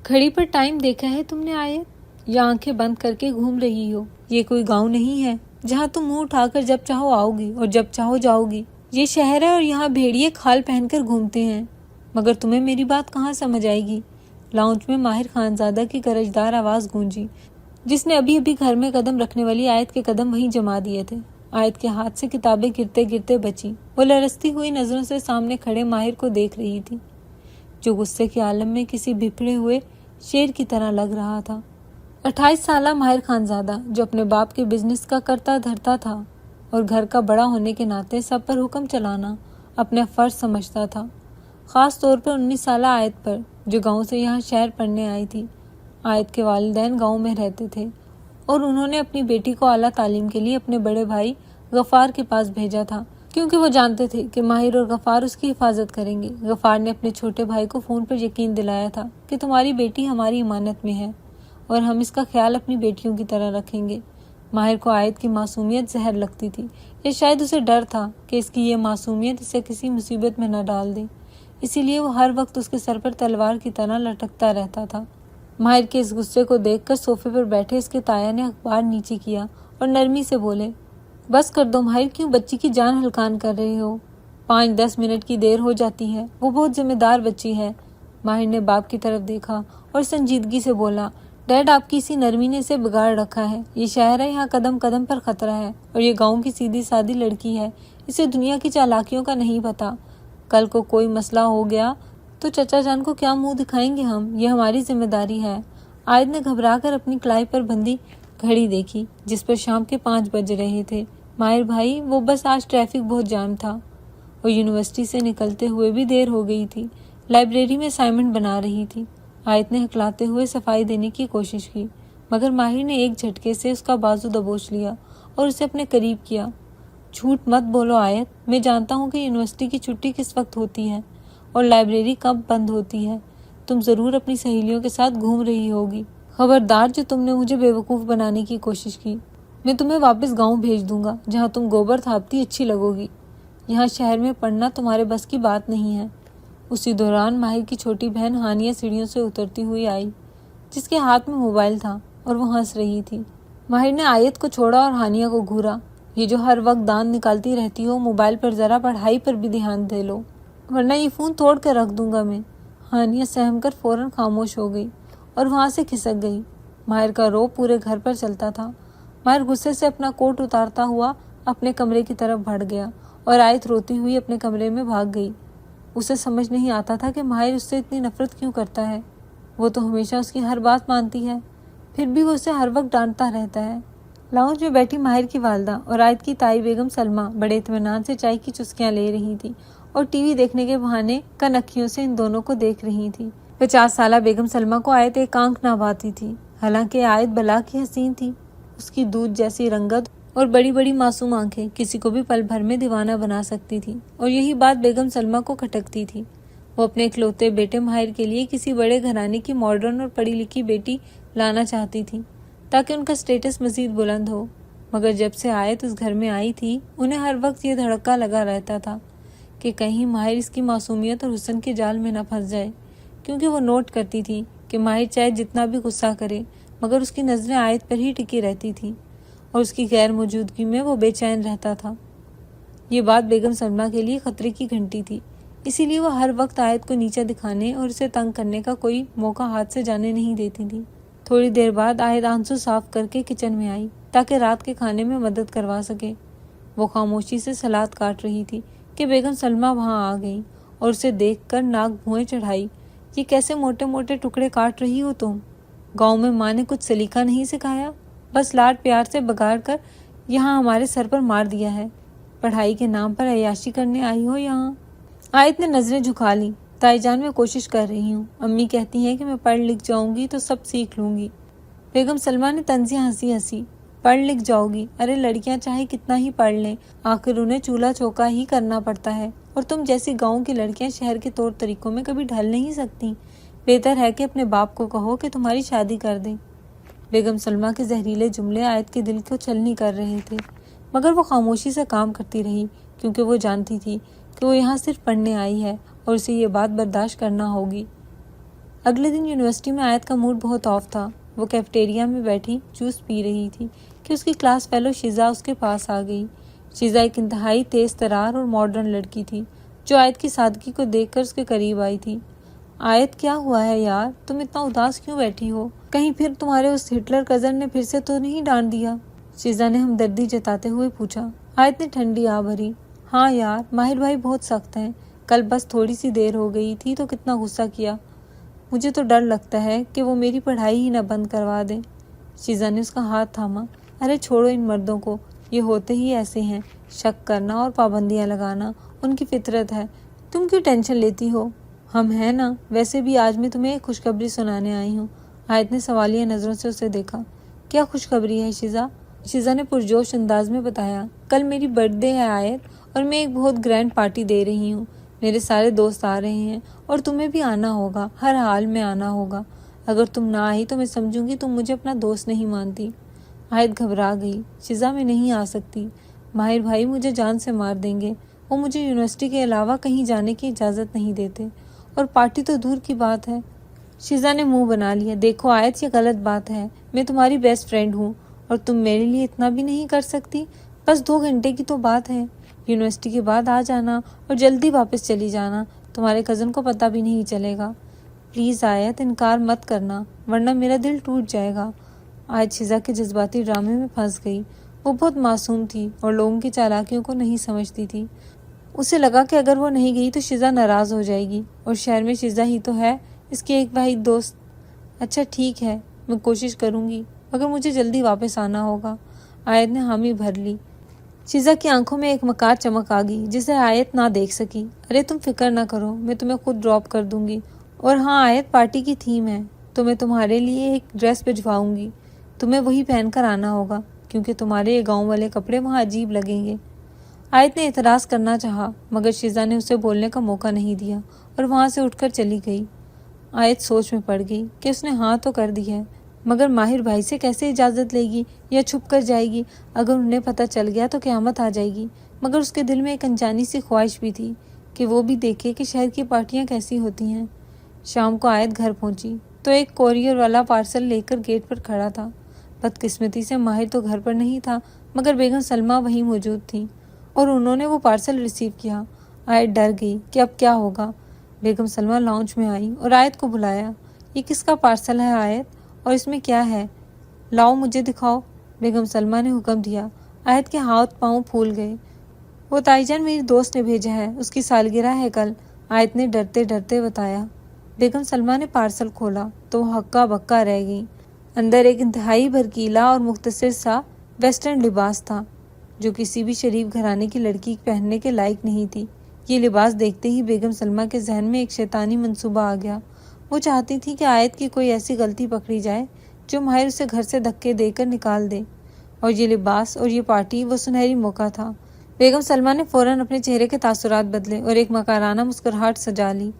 گھڑی پر ٹائم دیکھا ہے تم نے آیت؟ یا آنکھیں بند کر کے گھوم رہی ہو؟ یہ کوئی گاؤں نہیں ہے جہاں تم منہ اٹھا کر جب چاہو آؤ گی اور جب چاہو جاؤ گی۔ یہ شہر ہے اور یہاں بھیڑیے کھال پہن کر گھومتے ہیں۔ مگر تمہیں میری بات کہاں سمجھ آئے گی؟ لاؤنج میں ماہر خانزادہ کی گرجدار آواز گونجی، جس نے ابھی ابھی گھر میں قدم رکھنے والی آیت کے قدم وہیں جما دیے تھے۔ آیت کے ہاتھ سے کتابیں گرتے گرتے بچی۔ وہ لرزتی ہوئی نظروں سے سامنے کھڑے ماہر کو دیکھ رہی تھی، جو غصے کے عالم میں کسی بپھڑے ہوئے شیر کی طرح لگ رہا تھا۔ 28 سالہ ماہر خانزادہ، جو اپنے باپ کے بزنس کا کرتا دھرتا تھا اور گھر کا بڑا ہونے کے ناطے سب پر حکم چلانا اپنا فرض سمجھتا تھا، خاص طور پر 19 سالہ آیت پر، جو گاؤں سے یہاں شہر پڑھنے آئی تھی۔ آیت کے والدین گاؤں میں رہتے تھے اور انہوں نے اپنی بیٹی کو اعلیٰ تعلیم کے لیے اپنے بڑے بھائی غفار کے پاس بھیجا تھا، کیونکہ وہ جانتے تھے کہ ماہر اور غفار اس کی حفاظت کریں گے۔ غفار نے اپنے چھوٹے بھائی کو فون پر یقین دلایا تھا کہ تمہاری بیٹی ہماری امانت میں ہے اور ہم اس کا خیال اپنی بیٹیوں کی طرح رکھیں گے۔ ماہر کو آیت کی معصومیت زہر لگتی تھی، یا شاید اسے ڈر تھا کہ اس کی یہ معصومیت اسے کسی مصیبت میں نہ ڈال دے، اسی لیے وہ ہر وقت اس کے سر پر تلوار کی طرح لٹکتا رہتا تھا۔ ماہر کے اس غصے کو دیکھ کر صوفے پر بیٹھے اس کے تایا نے اخبار نیچے کیا اور نرمی سے بولے، بس کر دو ماہر، کیوں بچی کی جان ہلکان کر رہے ہو؟ 5-10 منٹ کی دیر ہو جاتی ہے، وہ بہت ذمہ دار بچی ہے۔ ماہر نے باپ کی طرف دیکھا اور سنجیدگی سے بولا، ڈیڈ آپ کی اسی نرمی نے اسے بگاڑ رکھا ہے۔ یہ شہر ہے، یہاں قدم قدم پر خطرہ ہے، اور یہ گاؤں کی سیدھی سادی لڑکی ہے، اسے دنیا کی چالاکیوں کا نہیں پتا۔ کل کو کوئی مسئلہ ہو گیا تو چچا جان کو کیا منہ دکھائیں گے ہم؟ یہ ہماری ذمہ داری ہے۔ آیت نے گھبرا کر اپنی کلائی پر بندھی گھڑی دیکھی، جس پر شام کے 5 بج رہے تھے۔ ماہر بھائی، وہ بس آج ٹریفک بہت جام تھا اور یونیورسٹی سے نکلتے ہوئے بھی دیر ہو گئی تھی۔ لائبریری میں اسائنمنٹ بنا رہی تھی۔ آیت نے ہکلاتے ہوئے صفائی دینے کی کوشش کی، مگر ماہر نے ایک جھٹکے سے اس کا بازو دبوچ لیا اور اسے اپنے قریب کیا۔ جھوٹ مت بولو آیت، میں جانتا ہوں کہ یونیورسٹی کی چھٹی کس وقت ہوتی ہے اور لائبریری کب بند ہوتی ہے۔ تم ضرور اپنی سہیلیوں کے ساتھ گھوم رہی ہوگی۔ خبردار جو تم نے مجھے بیوقوف بنانے کی کوشش کی، میں تمہیں واپس گاؤں بھیج دوں گا، جہاں تم گوبر تھاپتی اچھی لگو گی۔ یہاں شہر میں پڑھنا تمہارے بس کی بات نہیں ہے۔ اسی دوران ماہر کی چھوٹی بہن ہانیہ سیڑھیوں سے اترتی ہوئی آئی، جس کے ہاتھ میں موبائل تھا اور وہ ہنس رہی تھی۔ ماہر نے آیت کو چھوڑا اور ہانیہ کو گھورا، یہ جو ہر وقت دانت نکالتی رہتی ہو، موبائل پر ذرا پڑھائی پر بھی دھیان دے لو، ورنہ یہ فون توڑ کر رکھ دوں گا میں۔ ہانیہ سہم کر فوراً خاموش ہو گئی اور وہاں سے کھسک گئی۔ ماہر کا رو پورے گھر پر چلتا تھا۔ ماہر غصے سے اپنا کوٹ اتارتا ہوا اپنے کمرے کی طرف بڑھ گیا اور آیت روتی ہوئی اپنے کمرے میں بھاگ گئی۔ اسے سمجھ نہیں آتا تھا کہ ماہر اس سے اتنی نفرت کیوں کرتا ہے۔ وہ تو ہمیشہ اس کی ہر بات مانتی ہے، پھر بھی وہ اسے ہر وقت ڈانٹتا رہتا ہے۔ لاؤنج میں بیٹھی ماہر کی والدہ اور آیت کی تائی بیگم سلمہ بڑے اطمینان سے چائے کی چسکیاں لے رہی تھی اور ٹی وی دیکھنے کے بہانے کن اکھیوں سے ان دونوں کو دیکھ رہی تھی۔ 50 سالہ بیگم سلمہ کو آیت ایک آنکھ نہ بھاتی تھی، حالانکہ آیت بلا کی حسین تھی۔ اس کی دودھ جیسی رنگت اور بڑی بڑی معصوم آنکھیں کسی کو بھی پل بھر میں دیوانہ بنا سکتی تھی، اور یہی بات بیگم سلمہ کو کھٹکتی تھی۔ وہ اپنے اکلوتے بیٹے ماہر کے لیے کسی بڑے گھرانے کی ماڈرن اور پڑھی لکھی بیٹی لانا چاہتی تھی، تاکہ ان کا سٹیٹس مزید بلند ہو۔ مگر جب سے آیت اس گھر میں آئی تھی، انہیں ہر وقت یہ دھڑکا لگا رہتا تھا کہ کہیں ماہر اس کی معصومیت اور حسن کے جال میں نہ پھنس جائے، کیونکہ وہ نوٹ کرتی تھی کہ ماہر چاہے جتنا بھی غصہ کرے، مگر اس کی نظریں آیت پر ہی ٹکی رہتی تھیں اور اس کی غیر موجودگی میں وہ بے چین رہتا تھا۔ یہ بات بیگم سلمہ کے لیے خطرے کی گھنٹی تھی، اسی لیے وہ ہر وقت آیت کو نیچا دکھانے اور اسے تنگ کرنے کا کوئی موقع ہاتھ سے جانے نہیں دیتی تھی۔ تھوڑی دیر بعد آیت آنسو صاف کر کے کچن میں آئی تاکہ رات کے کھانے میں مدد کروا سکے۔ وہ خاموشی سے سلاد کاٹ رہی تھی کہ بیگم سلمہ وہاں آ گئی اور اسے دیکھ کر ناک بھوئیں چڑھائی۔ یہ کیسے موٹے موٹے ٹکڑے کاٹ رہی ہو تم؟ گاؤں میں ماں نے کچھ سلیقہ نہیں سکھایا؟ بس لاڈ پیار سے بگاڑ کر یہاں ہمارے سر پر مار دیا ہے۔ پڑھائی کے نام پر عیاشی کرنے آئی ہو یہاں؟ آیت نے نظریں جھکا لیں۔ تائی جان، میں کوشش کر رہی ہوں، امی کہتی ہیں کہ میں پڑھ لکھ جاؤں گی تو سب سیکھ لوں گی۔ بیگم سلمہ نے طنزیہ ہنسی ہنسی۔ پڑھ لکھ جاؤ گی؟ ارے لڑکیاں چاہے کتنا ہی پڑھ لیں، آخر انہیں چولہا چوکا ہی کرنا پڑتا ہے، اور تم جیسی گاؤں کی لڑکیاں شہر کے طور طریقوں میں کبھی ڈھل نہیں سکتی۔ بہتر ہے کہ اپنے باپ کو کہو کہ تمہاری شادی کر دیں۔ بیگم سلمہ کے زہریلے جملے آیت کے دل کو چھلنی کر رہے تھے، مگر وہ خاموشی سے کام کرتی رہی، کیونکہ وہ جانتی تھی کہ وہ یہاں صرف پڑھنے آئی ہے اور اسے یہ بات برداشت کرنا ہوگی۔ اگلے دن یونیورسٹی میں آیت کا موڈ بہت آف تھا۔ وہ کیفیٹیریا میں بیٹھی جوس پی رہی تھی کہ اس کی کلاس فیلو شیزا اس کے پاس آ گئی۔ شیزا ایک انتہائی تیز ترار اور ماڈرن لڑکی تھی جو آیت کی سادگی کو دیکھ کر اس کے قریب آئی تھی۔ آیت کیا ہوا ہے یار، تم اتنا اداس کیوں بیٹھی ہو؟ کہیں پھر تمہارے اس ہٹلر کزن نے پھر سے تو نہیں ڈانٹ دیا؟ شیزا نے ہمدردی جتاتے ہوئے پوچھا۔ آیت نے ٹھنڈی آہ بھری۔ ہاں یار، ماہر بھائی بہت سخت ہیں، کل بس تھوڑی سی دیر ہو گئی تھی تو کتنا غصہ کیا۔ مجھے تو ڈر لگتا ہے کہ وہ میری پڑھائی ہی نہ بند کروا دیں۔ شیزا نے اس کا ہاتھ تھاما۔ ارے چھوڑو ان مردوں کو، یہ ہوتے ہی ایسے ہیں، شک کرنا اور پابندیاں لگانا ان کی فطرت ہے، تم کیوں ٹینشن لیتی ہو؟ ہم ہیں نا، ویسے بھی آج میں تمہیں ایک خوشخبری سنانے آئی ہوں۔ آیت نے سوالیہ نظروں سے اسے دیکھا۔ کیا خوشخبری ہے شیزا؟ شیزا نے پرجوش انداز میں بتایا۔ کل میری برتھ ڈے ہے آیت، اور میں ایک بہت گرینڈ پارٹی دے رہی ہوں۔ میرے سارے دوست آ رہے ہیں اور تمہیں بھی آنا ہوگا، ہر حال میں آنا ہوگا۔ اگر تم نہ آئی تو میں سمجھوں گی تم مجھے اپنا دوست نہیں مانتی۔ آیت گھبرا گئی۔ شیزا میں نہیں آ سکتی، ماہر بھائی مجھے جان سے مار دیں گے، وہ مجھے یونیورسٹی کے علاوہ کہیں جانے کی اجازت نہیں دیتے، اور پارٹی تو دور کی بات ہے۔ شیزا نے منہ بنا لیا۔ دیکھو آیت، یہ غلط بات ہے، میں تمہاری بیسٹ فرینڈ ہوں اور تم میرے لیے اتنا بھی نہیں کر سکتی؟ بس 2 گھنٹے کی تو بات ہے، یونیورسٹی کے بعد آ جانا اور جلدی واپس چلی جانا، تمہارے کزن کو پتہ بھی نہیں چلے گا۔ پلیز آیت، انکار مت کرنا ورنہ میرا دل ٹوٹ جائے گا۔ آیت شیزا کے جذباتی ڈرامے میں پھنس گئی۔ وہ بہت معصوم تھی اور لوگوں کی چالاکیوں کو نہیں سمجھتی تھی۔ اسے لگا کہ اگر وہ نہیں گئی تو شیزا ناراض ہو جائے گی، اور شہر میں شیزا ہی تو ہے اس کی ایک واحد دوست۔ اچھا ٹھیک ہے، میں کوشش کروں گی، مگر مجھے جلدی واپس آنا ہوگا۔ آیت نے حامی بھر لی۔ شیزا کی آنکھوں میں ایک مکار چمک آ گئی جسے آیت نہ دیکھ سکی۔ ارے تم فکر نہ کرو، میں تمہیں خود ڈراپ کر دوں گی۔ اور ہاں آیت، پارٹی کی تھیم ہے تو میں تمہارے لیے ایک ڈریس بھجواؤں گی، تمہیں وہی پہن کر آنا ہوگا کیونکہ تمہارے یہ گاؤں والے کپڑے وہاں عجیب لگیں گے۔ آیت نے اعتراض کرنا چاہا مگر شیزا نے اسے بولنے کا موقع نہیں دیا اور وہاں سے اٹھ کر چلی گئی۔ آیت سوچ میں پڑ گئی کہ اس نے ہاں تو کر دی ہے، مگر ماہر بھائی سے کیسے اجازت لے گی یا چھپ کر جائے گی؟ اگر انہیں پتہ چل گیا تو قیامت آ جائے گی۔ مگر اس کے دل میں ایک انجانی سی خواہش بھی تھی کہ وہ بھی دیکھے کہ شہر کی پارٹیاں کیسی ہوتی ہیں۔ شام کو آیت گھر پہنچی تو ایک کوریئر والا پارسل لے کر گیٹ پر کھڑا تھا۔ بدقسمتی سے ماہر تو گھر پر نہیں تھا مگر بیگم سلمہ وہیں موجود تھی اور انہوں نے وہ پارسل ریسیو کیا۔ آیت ڈر گئی کہ اب کیا ہوگا۔ بیگم سلمہ لاؤنج میں آئی اور آیت کو بلایا۔ یہ کس کا پارسل ہے آیت، اور اس میں کیا ہے؟ لاؤ مجھے دکھاؤ، بیگم سلمہ نے حکم دیا۔ آیت کے ہاتھ پاؤں پھول گئے۔ وہ تائی جان میری دوست نے بھیجا ہے، اس کی سالگرہ ہے کل، آیت نے ڈرتے ڈرتے بتایا۔ بیگم سلمہ نے پارسل کھولا تو وہ ہکا بکا رہ گئی۔ اندر ایک انتہائی بھڑکیلا اور مختصر سا ویسٹرن لباس تھا جو کسی بھی شریف گھرانے کی لڑکی پہننے کے لائق نہیں تھی۔ یہ لباس دیکھتے ہی بیگم سلمہ کے ذہن میں ایک شیطانی منصوبہ آ گیا۔ وہ چاہتی تھی کہ آیت کی کوئی ایسی غلطی پکڑی جائے جو ماہر اسے گھر سے دھکے دے کر نکال دے، اور یہ لباس اور یہ پارٹی وہ سنہری موقع تھا۔ بیگم سلمہ نے فوراً اپنے چہرے کے تاثرات بدلے اور ایک مکارانہ مسکراہٹ سجا لی۔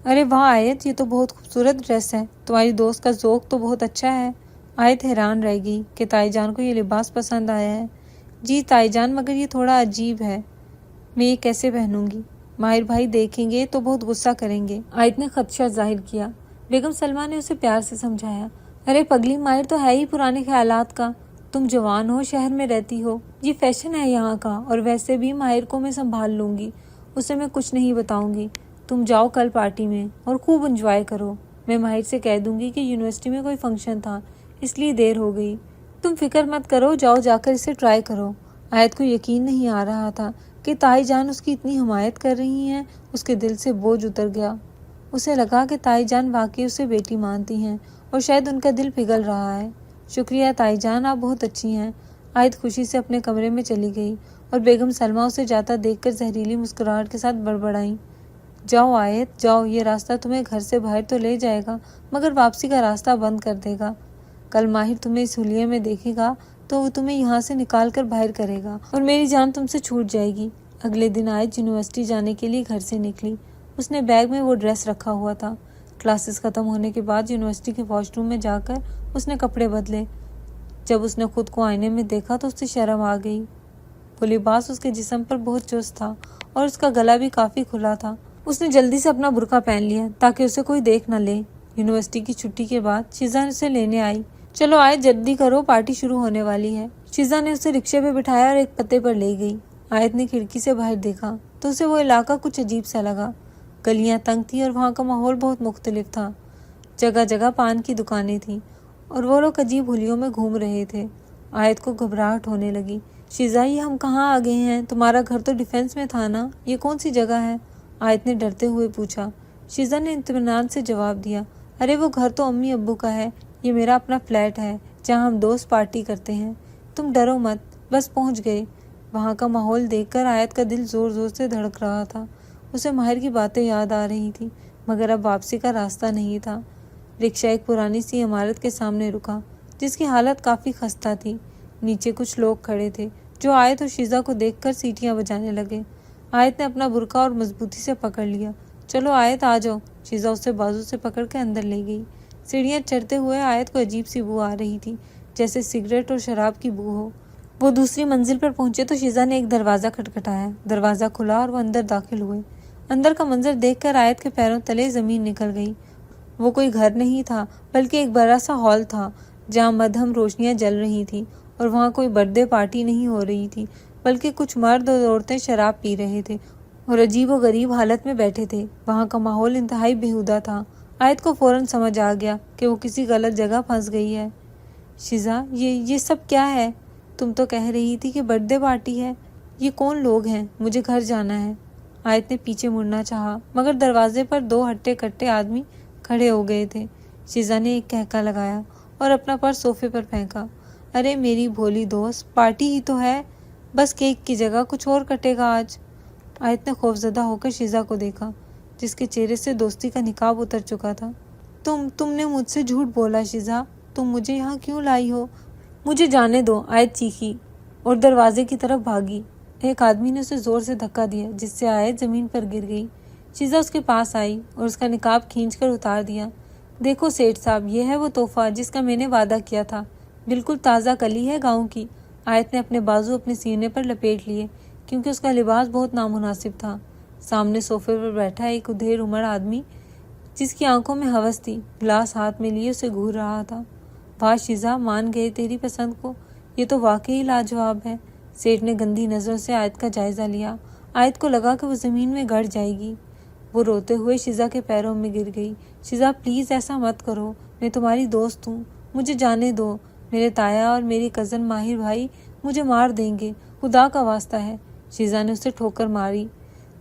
ارے واہ آیت، یہ تو بہت خوبصورت ڈریس ہے، تمہاری دوست کا ذوق تو بہت اچھا ہے۔ آیت حیران رہ گئی کہ تائی جان کو یہ لباس پسند آیا ہے۔ جی تائی جان، مگر یہ تھوڑا عجیب ہے، میں یہ کیسے پہنوں گی؟ ماہر بھائی دیکھیں گے تو بہت غصہ کریں گے، آیت نے خدشہ ظاہر کیا۔ بیگم سلمہ نے اسے پیار سے سمجھایا۔ ارے پگلی، ماہر تو ہے ہی پرانے خیالات کا، تم جوان ہو، شہر میں رہتی ہو، یہ فیشن ہے یہاں کا، اور ویسے بھی ماہر کو میں سنبھال لوں گی، اسے میں کچھ نہیں بتاؤں گی۔ تم جاؤ کل پارٹی میں اور خوب انجوائے کرو، میں ماہر سے کہہ دوں گی کہ یونیورسٹی میں کوئی فنکشن تھا اس لیے دیر ہو گئی۔ تم فکر مت کرو، جاؤ جا کر اسے ٹرائی کرو۔ آیت کو یقین نہیں آ رہا تھا کہ تائی جان اس کی اتنی حمایت کر رہی ہیں۔ اس کے دل سے بوجھ اتر گیا۔ اسے لگا کہ تائی جان واقعی اسے بیٹی مانتی ہیں اور شاید ان کا دل پگھل رہا ہے۔ شکریہ تائی جان، آپ بہت اچھی ہیں۔ آیت خوشی سے اپنے کمرے میں چلی گئی اور بیگم سلمہ اسے جاتا دیکھ کر زہریلی مسکراہٹ کے ساتھ بڑبڑائیں۔ جاؤ آیت جاؤ، یہ راستہ تمہیں گھر سے باہر تو لے جائے گا مگر واپسی کا راستہ بند کر دے گا۔ کل ماہر تمہیں اس حلیے میں دیکھے گا تو وہ تمہیں یہاں سے نکال کر باہر کرے گا اور میری جان تم سے چھوٹ جائے گی۔ اگلے دن آیت یونیورسٹی جانے کے لیے گھر سے نکلی۔ اس نے بیگ میں وہ ڈریس رکھا ہوا تھا۔ کلاسز ختم ہونے کے بعد یونیورسٹی کے واش روم میں جا کر اس نے کپڑے بدلے۔ جب اس نے خود کو آئینے میں دیکھا تو اسے شرم آ گئی۔ وہ لباس اس کے جسم پر بہت چست تھا اور اس کا گلا بھی کافی کھلا تھا۔ اس نے جلدی سے اپنا برقع پہن لیا تاکہ اسے کوئی دیکھ نہ لے۔ یونیورسٹی کی چھٹی کے بعد شیزا اسے لینے آئی۔ چلو آیت جلدی کرو، پارٹی شروع ہونے والی ہے۔ شیزا نے اسے رکشے پہ بٹھایا اور ایک پتے پر لے گئی۔ آیت نے کھڑکی سے باہر دیکھا تو اسے وہ علاقہ کچھ عجیب سا لگا۔ گلیاں تنگ تھی اور وہاں کا ماحول بہت مختلف تھا۔ جگہ جگہ پان کی دکانیں تھیں اور وہ لوگ عجیب ہولیوں میں گھوم رہے تھے۔ آیت کو گھبراہٹ ہونے لگی۔ شیزا، یہ ہم کہاں آ گئے ہیں؟ تمہارا گھر تو ڈیفینس میں تھا نا، یہ کون سی جگہ ہے؟ آیت نے ڈرتے ہوئے پوچھا۔ شیزا نے اطمینان سے جواب دیا، ارے وہ گھر تو امی ابو کا ہے، یہ میرا اپنا فلیٹ ہے جہاں ہم دوست پارٹی کرتے ہیں۔ تم ڈرو مت، بس پہنچ گئے۔ وہاں کا ماحول دیکھ کر آیت کا دل زور زور سے دھڑک رہا تھا۔ اسے ماہر کی باتیں یاد آ رہی تھی، مگر اب واپسی کا راستہ نہیں تھا۔ رکشہ ایک پرانی سی عمارت کے سامنے رکا جس کی حالت کافی خستہ تھی۔ نیچے کچھ لوگ کھڑے تھے جو آیت اور شیزا کو دیکھ کر سیٹیاں بجانے لگے۔ آیت نے اپنا برقع اور مضبوطی سے پکڑ لیا۔ چلو آیت آ جاؤ، شیزا اسے بازو سے پکڑ کے اندر لے گئی۔ سیڑھیاں چڑھتے ہوئے آیت کو عجیب سی بو آ رہی تھی، جیسے سگریٹ اور شراب کی بو ہو۔ وہ دوسری منزل پر پہنچے تو شیزا نے ایک دروازہ کھٹکھٹایا۔ دروازہ کھلا اور وہ اندر داخل ہوئے۔ اندر کا منظر دیکھ کر آیت کے پیروں تلے زمین نکل گئی۔ وہ کوئی گھر نہیں تھا بلکہ ایک بڑا سا ہال تھا جہاں مدھم روشنیاں جل رہی تھیں، اور وہاں کوئی برتھ ڈے پارٹی نہیں ہو رہی تھی بلکہ کچھ مرد اور عورتیں شراب پی رہے تھے اور عجیب و غریب حالت میں بیٹھے تھے۔ وہاں کا ماحول انتہائی بیہودہ تھا۔ آیت کو فوراً سمجھ آ گیا کہ وہ کسی غلط جگہ پھنس گئی ہے۔ شیزا، یہ سب کیا ہے؟ تم تو کہہ رہی تھی کہ برتھ ڈے پارٹی ہے۔ یہ کون لوگ ہیں؟ مجھے گھر جانا ہے۔ آیت نے پیچھے مڑنا چاہا مگر دروازے پر دو ہٹے کٹے آدمی کھڑے ہو گئے تھے۔ شیزا نے ایک کہکا لگایا اور اپنا پرس صوفے پر پھینکا۔ ارے میری بھولی دوست، پارٹی ہی تو ہے، بس کیک کی جگہ کچھ اور کٹے گا آج۔ آیت نے خوفزدہ ہو کر شیزا کو دیکھا جس کے چہرے سے دوستی کا نقاب اتر چکا تھا۔ تم نے مجھ سے جھوٹ بولا شیزا، تم مجھے یہاں کیوں لائی ہو؟ مجھے جانے دو، آیت چیخی اور دروازے کی طرف بھاگی۔ ایک آدمی نے اسے زور سے دھکا دیا جس سے آیت زمین پر گر گئی۔ شیزا اس کے پاس آئی اور اس کا نقاب کھینچ کر اتار دیا۔ دیکھو سیٹھ صاحب، یہ ہے وہ تحفہ جس کا میں نے وعدہ کیا تھا، بالکل تازہ کلی ہے گاؤں کی۔ آیت نے اپنے بازو اپنے سینے پر لپیٹ لیے کیونکہ اس کا لباس بہت نامناسب تھا۔ سامنے صوفے پر بیٹھا ایک ادھیڑ عمر آدمی جس کی آنکھوں میں ہوس تھی، گلاس ہاتھ میں لیے اسے گھور رہا تھا۔ واہ شیزا، مان گئے تیری پسند کو، یہ تو واقعی لاجواب ہے۔ سیٹھ نے گندی نظروں سے آیت کا جائزہ لیا۔ آیت کو لگا کہ وہ زمین میں گڑ جائے گی۔ وہ روتے ہوئے شیزا کے پیروں میں گر گئی۔ شیزا پلیز ایسا مت کرو، میں تمہاری دوست ہوں، مجھے جانے دو۔ میرے تایا اور میری کزن ماہر بھائی مجھے مار دیں گے، خدا کا واسطہ ہے۔ شیزا نے اسے ٹھوکر ماری۔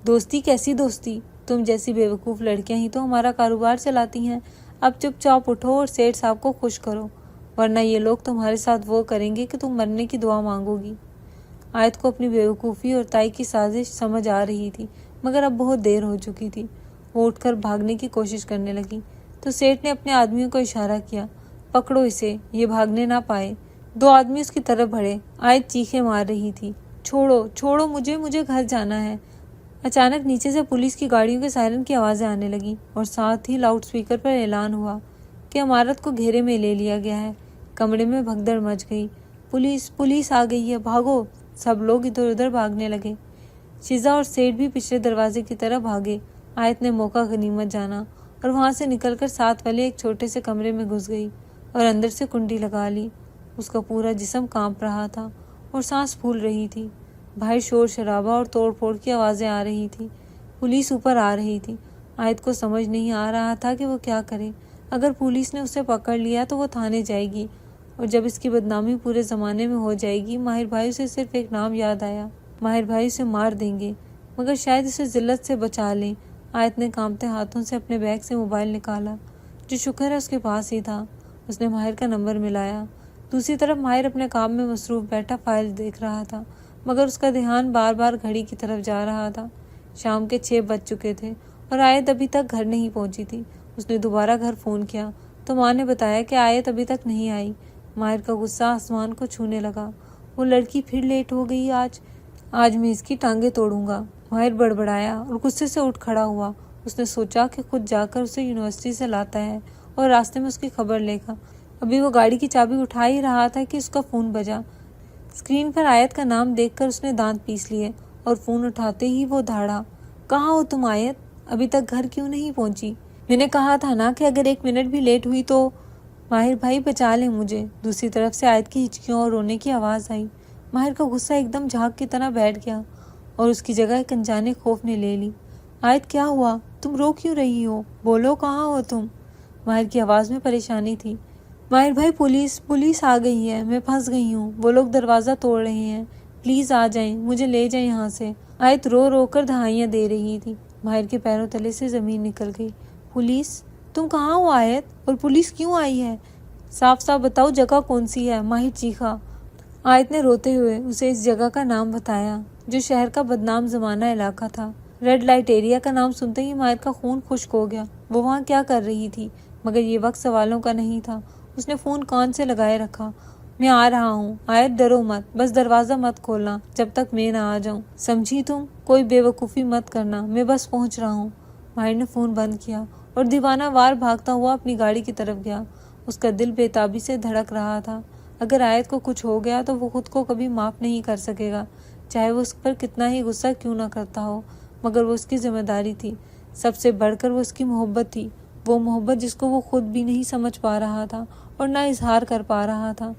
دوستی کیسی دوستی؟ تم جیسی بیوقوف لڑکیاں ہی تو ہمارا کاروبار چلاتی ہیں۔ اب چپ چاپ اٹھو اور سیٹھ صاحب کو خوش کرو، ورنہ یہ لوگ تمہارے ساتھ وہ کریں گے کہ تم مرنے کی دعا مانگو گی۔ آیت کو اپنی بیوقوفی اور تائی کی سازش سمجھ آ رہی تھی مگر اب بہت دیر ہو چکی تھی۔ وہ اٹھ کر بھاگنے کی کوشش کرنے لگی تو سیٹھ نے اپنے آدمیوں کو اشارہ کیا، پکڑو اسے، یہ بھاگنے نہ پائے۔ دو آدمی اس کی طرف بڑھے۔ آیت چیخیں مار رہی تھی، چھوڑو چھوڑو مجھے گھر جانا ہے۔ اچانک نیچے سے پولیس کی گاڑیوں کے سائرن کی آوازیں آنے لگیں اور ساتھ ہی لاؤڈ سپیکر پر اعلان ہوا کہ عمارت کو گھیرے میں لے لیا گیا ہے۔ کمرے میں بھگدڑ مچ گئی۔ پولیس آ گئی ہے، بھاگو۔ سب لوگ ادھر ادھر بھاگنے لگے۔ شیزا اور سیٹھ بھی پچھلے دروازے کی طرف بھاگے۔ آیت نے موقع غنیمت جانا اور وہاں سے نکل کر ساتھ والے ایک چھوٹے سے کمرے میں گھس گئی اور اندر سے کنڈی لگا لی۔ اس کا پورا جسم کانپ رہا تھا اور سانس پھول رہی تھی۔ باہر شور شرابہ اور توڑ پھوڑ کی آوازیں آ رہی تھی۔ پولیس اوپر آ رہی تھی۔ آیت کو سمجھ نہیں آ رہا تھا کہ وہ کیا کرے۔ اگر پولیس نے اسے پکڑ لیا تو وہ تھانے جائے گی اور جب اس کی بدنامی پورے زمانے میں ہو جائے گی۔ ماہر بھائی سے صرف ایک نام یاد آیا، ماہر بھائی اسے مار دیں گے مگر شاید اسے ذلت سے بچا لیں۔ آیت نے کانپتے ہاتھوں سے اپنے بیگ سے موبائل نکالا جو شکر ہے اس کے پاس ہی تھا۔ اس نے ماہر کا نمبر ملایا۔ دوسری طرف ماہر اپنے کام میں مصروف بیٹھا فائل دیکھ رہا تھا مگر اس کا دھیان بار بار گھڑی کی طرف جا رہا تھا۔ شام کے 6 بج چکے تھے اور آیت ابھی تک گھر نہیں پہنچی تھی۔ اس نے دوبارہ گھر فون کیا تو ماں نے بتایا کہ آیت ابھی تک نہیں آئی۔ ماہر کا غصہ آسمان کو چھونے لگا۔ وہ لڑکی پھر لیٹ ہو گئی آج میں اس کی ٹانگیں توڑوں گا۔ ماہر بڑبڑایا اور غصے سے اٹھ کھڑا ہوا۔ اس نے سوچا کہ خود جا کر اسے یونیورسٹی سے لاتا ہے اور راستے میں اس کی خبر لے گا۔ ابھی وہ گاڑی کی چابی اٹھا ہی رہا تھا کہ اس کا فون بجا۔ اسکرین پر آیت کا نام دیکھ کر اس نے دانت پیس لیے اور فون اٹھاتے ہی وہ دھاڑا، کہاں ہو تم آیت؟ ابھی تک گھر کیوں نہیں پہنچی؟ میں نے کہا تھا نا کہ اگر 1 منٹ بھی لیٹ ہوئی تو ماہر بھائی بچا لیں مجھے۔ دوسری طرف سے آیت کی ہچکیوں اور رونے کی آواز آئی۔ ماہر کا غصہ ایک دم جھاگ کی طرح بیٹھ گیا اور اس کی جگہ ایک انجانے خوف نے لے لی۔ آیت کیا ہوا؟ تم رو کیوں رہی ہو؟ بولو کہاں ہو تم؟ ماہر کی آواز میں پریشانی تھی۔ ماہر بھائی پولیس آ گئی ہے، میں پھنس گئی ہوں، وہ لوگ دروازہ توڑ رہے ہیں، پلیز آ جائیں، مجھے لے جائیں یہاں سے۔ آیت رو رو کر دہائیاں دے رہی تھی۔ ماہر کے پیروں تلے سے زمین نکل گئی۔ پولیس؟ تم کہاں ہو آیت؟ اور پولیس کیوں آئی ہے؟ صاف صاف بتاؤ جگہ کون سی ہے؟ ماہر چیخا۔ آیت نے روتے ہوئے اسے اس جگہ کا نام بتایا جو شہر کا بدنام زمانہ علاقہ تھا۔ ریڈ لائٹ ایریا کا نام سنتے ہی ماہر کا خون خشک ہو گیا۔ وہ وہاں کیا کر رہی تھی؟ مگر یہ وقت سوالوں کا نہیں تھا۔ اس نے فون کان سے لگائے رکھا۔ میں آ رہا ہوں۔ آیت ڈرو مت، بس دروازہ مت کھولنا جب تک میں نہ آ جاؤں، سمجھی تم؟ کوئی بے وقوفی مت کرنا، میں بس پہنچ رہا ہوں۔ ماہر نے فون بند کیا اور دیوانہ وار بھاگتا ہوا اپنی گاڑی کی طرف گیا۔ اس کا دل بے تابی سے دھڑک رہا تھا۔ اگر آیت کو کچھ ہو گیا تو وہ خود کو کبھی معاف نہیں کر سکے گا، چاہے وہ اس پر کتنا ہی غصہ کیوں نہ کرتا ہو۔ مگر وہ اس کی ذمہ داری تھی، سب سے بڑھ کر وہ اس کی محبت تھی، وہ محبت جس کو وہ خود بھی نہیں سمجھ پا رہا تھا اور نہ اظہار کر پا رہا تھا۔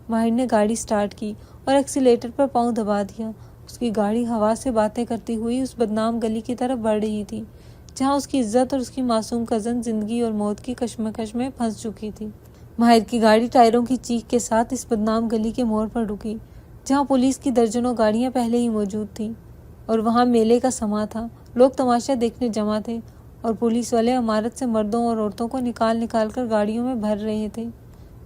ماہر نے گاڑی سٹارٹ کی اور ایکسیلیٹر پر پاؤں دبا دیا۔ اس کی گاڑی ہوا سے باتیں کرتی ہوئی اس بدنام گلی کی طرف بڑھ رہی تھی جہاں اس کی عزت اور اس کی معصوم کزن زندگی اور موت کی کشمکش میں پھنس چکی تھی۔ ماہر کی گاڑی ٹائروں کی چیخ کے ساتھ اس بدنام گلی کے موڑ پر رکی جہاں پولیس کی درجنوں گاڑیاں پہلے ہی موجود تھیں، اور وہاں میلے کا سماں تھا۔ لوگ تماشا دیکھنے جمع تھے اور پولیس والے عمارت سے مردوں اور عورتوں کو نکال کر گاڑیوں میں بھر رہے تھے۔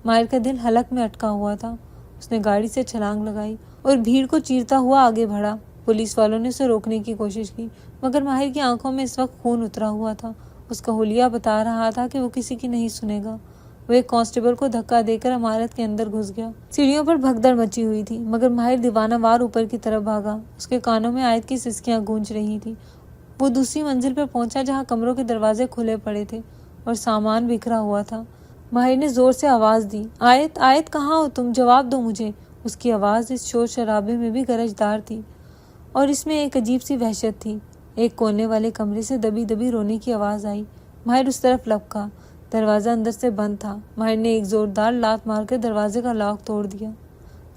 ماہر کا دل حلق میں اٹکا ہوا تھا۔ اس نے گاڑی سے چھلانگ لگائی اور بھیڑ کو چیرتا ہوا آگے بڑھا۔ پولیس والوں نے اسے روکنے کی کوشش کی مگر ماہر کی آنکھوں میں اس وقت خون اترا ہوا تھا۔ اس کا حلیہ بتا رہا تھا کہ وہ کسی کی نہیں سنے گا۔ وہ ایک کانسٹیبل کو دھکا دے کر عمارت کے اندر گھس گیا۔ سیڑھیوں پر بھگدڑ مچی ہوئی تھی مگر ماہر دیوانہ وار اوپر کی طرف بھاگا۔ اس کے کانوں میں آیت کی سسکیاں گونج رہی تھی۔ وہ دوسری منزل پر پہنچا جہاں کمروں کے دروازے کھلے پڑے تھے اور سامان بکھرا ہوا تھا۔ ماہر نے زور سے آواز دی، آیت آیت کہاں ہو تم؟ جواب دو مجھے۔ اس کی آواز اس شور شرابے میں بھی گرجدار تھی اور اس میں ایک عجیب سی وحشت تھی۔ ایک کونے والے کمرے سے دبی دبی رونے کی آواز آئی۔ ماہر اس طرف لپکا۔ دروازہ اندر سے بند تھا۔ ماہر نے ایک زوردار لات مار کر دروازے کا لاک توڑ دیا۔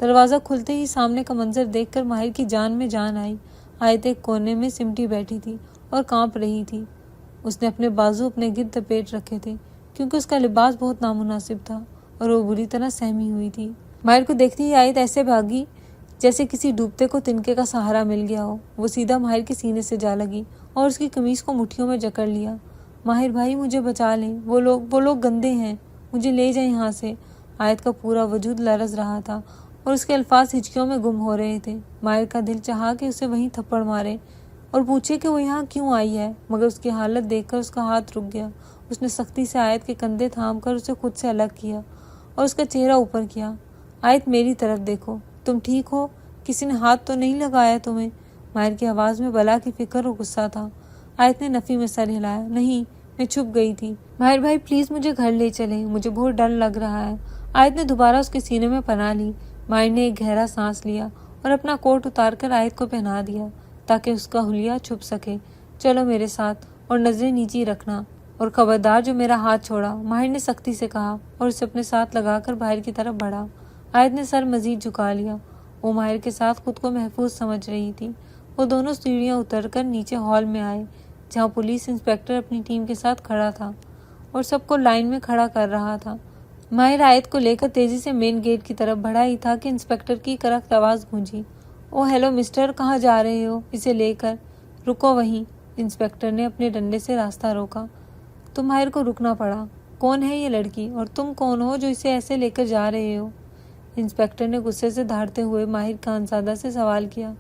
دروازہ کھلتے ہی سامنے کا منظر دیکھ کر ماہر کی جان میں جان آئی۔ آیت ایک کونے میں سمٹی بیٹھی تھی اور کانپ رہی تھی۔ اس نے اپنے بازو اپنے گرد لپیٹ رکھے تھے کیونکہ اس کا لباس بہت نامناسب تھا اور وہ بری طرح سہمی ہوئی تھی۔ ماہر کو دیکھتے ہی آیت ایسے بھاگی جیسے کسی ڈوبتے کو تنکے کا سہارا مل گیا ہو۔ وہ سیدھا ماہر کے سینے سے جا لگی اور اس کی قمیص کو مٹھیوں میں جکڑ لیا۔ ماہر بھائی مجھے بچا لیں، وہ لوگ گندے ہیں، مجھے لے جائیں یہاں سے۔ آیت کا پورا وجود لرز رہا تھا اور اس کے الفاظ ہچکیوں میں گم ہو رہے تھے۔ ماہر کا دل چاہا کہ اسے وہیں تھپڑ مارے اور پوچھے کہ وہ یہاں کیوں آئی ہے، مگر اس کی حالت دیکھ کر اس کا ہاتھ رک گیا۔ اس نے سختی سے آیت کے کندھے تھام کر اسے خود سے الگ کیا اور اس کا چہرہ اوپر کیا۔ آیت میری طرف دیکھو، تم ٹھیک ہو؟ کسی نے ہاتھ تو نہیں لگایا تمہیں؟ ماہر کی آواز میں بلا کی فکر اور غصہ تھا۔ آیت نے نفی میں سر ہلایا، نہیں، میں چھپ گئی تھی۔ ماہر بھائی پلیز مجھے گھر لے چلیں، مجھے بہت ڈر لگ رہا ہے۔ آیت نے دوبارہ اس کے سینے میں پناہ لی۔ ماہر نے ایک گہرا سانس لیا اور اپنا کوٹ اتار کر آیت کو پہنا دیا تاکہ اس کا حلیہ چھپ سکے۔ چلو میرے ساتھ اور نظریں نیچی رکھنا، اور خبردار جو میرا ہاتھ چھوڑا، ماہر نے سختی سے کہا اور اسے اپنے ساتھ لگا کر باہر کی طرف بڑھا۔ آیت نے سر مزید جھکا لیا۔ وہ ماہر کے ساتھ خود کو محفوظ سمجھ رہی تھی۔ وہ دونوں سیڑھیاں اتر کر نیچے ہال میں آئے جہاں پولیس انسپکٹر اپنی ٹیم کے ساتھ کھڑا تھا اور سب کو لائن میں کھڑا کر رہا تھا۔ ماہر آیت کو لے کر تیزی سے مین گیٹ کی طرف بڑھا ہی تھا کہ انسپکٹر کی کرخت آواز گونجی، او ہیلو مسٹر، کہاں جا رہے ہو؟ اسے لے کر رکو وہیں۔ انسپکٹر نے اپنے ڈنڈے سے راستہ روکا تو ماہر کو رکنا پڑا۔ کون ہے یہ لڑکی اور تم کون ہو جو اسے ایسے لے کر جا رہے ہو؟ انسپکٹر نے غصے سے دھاڑتے ہوئے ماہر خانزادہ سے سوال کیا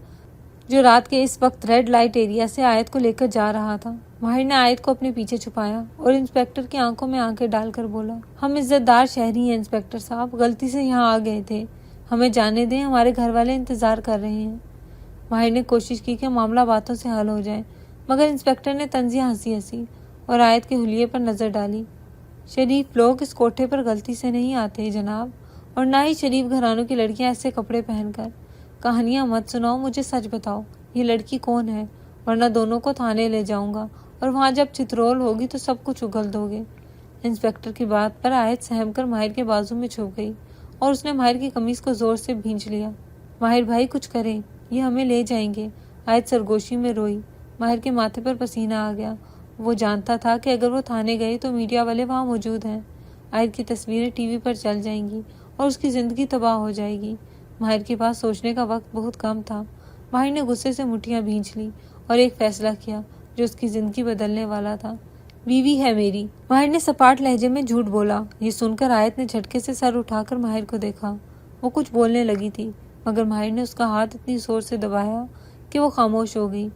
جو رات کے اس وقت ریڈ لائٹ ایریا سے آیت کو لے کر جا رہا تھا۔ ماہر نے آیت کو اپنے پیچھے چھپایا اور انسپکٹر کی آنکھوں میں آنکھیں ڈال کر بولا، ہم عزت دار شہری ہیں انسپکٹر صاحب، غلطی سے یہاں آ گئے تھے، ہمیں جانے دیں، ہمارے گھر والے انتظار کر رہے ہیں۔ ماہر نے کوشش کی کہ معاملہ باتوں سے حل ہو جائے مگر انسپکٹر نے طنزیہ ہنسی اور آیت کے حلیے پر نظر ڈالی۔ شریف لوگ اس کوٹھے پر غلطی سے نہیں آتے جناب، اور نہ ہی شریف گھرانوں کی لڑکیاں ایسے کپڑے پہن کر۔ کہانیاں مت سناؤ، مجھے سچ بتاؤ، یہ لڑکی کون ہے، ورنہ دونوں کو تھانے لے جاؤں گا اور وہاں جب چترول ہوگی تو سب کچھ اگل دو گے۔ انسپکٹر کی بات پر آیت سہم کر ماہر کے بازو میں چھپ گئی اور اس نے ماہر کی قمیض کو زور سے بھینچ لیا۔ ماہر بھائی کچھ کریں، یہ ہمیں لے جائیں گے۔ آیت سرگوشی میں روئی۔ ماہر کے ماتھے پر پسینہ آ گیا۔ وہ جانتا تھا کہ اگر وہ تھانے گئے تو میڈیا والے وہاں موجود ہیں۔ آیت کی تصویریں ٹی وی پر چل جائیں گی اور اس کی زندگی تباہ ہو جائے گی۔ ماہر کے پاس سوچنے کا وقت بہت کم تھا۔ ماہر نے غصے سے مٹھیاں بھینچ لی اور ایک فیصلہ کیا جو اس کی زندگی بدلنے والا تھا۔ بیوی ہے میری، ماہر نے سپاٹ لہجے میں جھوٹ بولا۔ یہ سن کر آیت نے جھٹکے سے سر اٹھا کر ماہر کو دیکھا۔ وہ کچھ بولنے لگی تھی مگر ماہر نے اس کا ہاتھ اتنی زور سے دبایا کہ وہ خاموش ہو گئی۔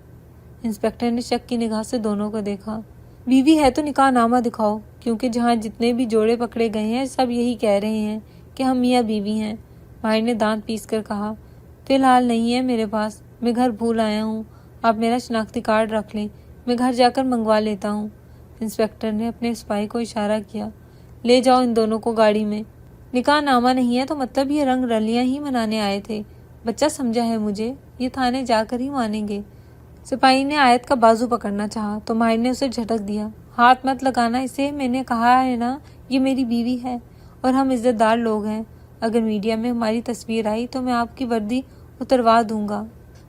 انسپکٹر نے شک کی نگاہ سے دونوں کو دیکھا۔ بیوی ہے تو نکاح نامہ دکھاؤ، کیونکہ جہاں جتنے بھی جوڑے پکڑے گئے ہیں سب یہی کہہ رہے ہیں کہ ہم میاں بیوی ہیں۔ ماہر نے دانت پیس کر کہا، فی الحال نہیں ہے میرے پاس، میں گھر بھول آیا ہوں۔ آپ میرا شناختی کارڈ رکھ لیں، میں گھر جا کر منگوا لیتا ہوں۔ انسپکٹر نے اپنے سپاہی کو اشارہ کیا، لے جاؤ ان دونوں کو گاڑی میں۔ نکاح نامہ نہیں ہے تو مطلب یہ رنگ رلیاں ہی منانے آئے تھے۔ بچہ سمجھا ہے مجھے، یہ تھانے جا کر ہی مانیں گے۔ سپاہی نے آیت کا بازو پکڑنا چاہا تو ماہر نے اسے جھٹک دیا۔ ہاتھ مت لگانا اسے، میں نے کہا ہے نا یہ میری بیوی ہے اور ہم عزت دار لوگ ہیں۔ اگر میڈیا میں ہماری تصویر آئی تو میں آپ کی وردی اتروا دوں گا۔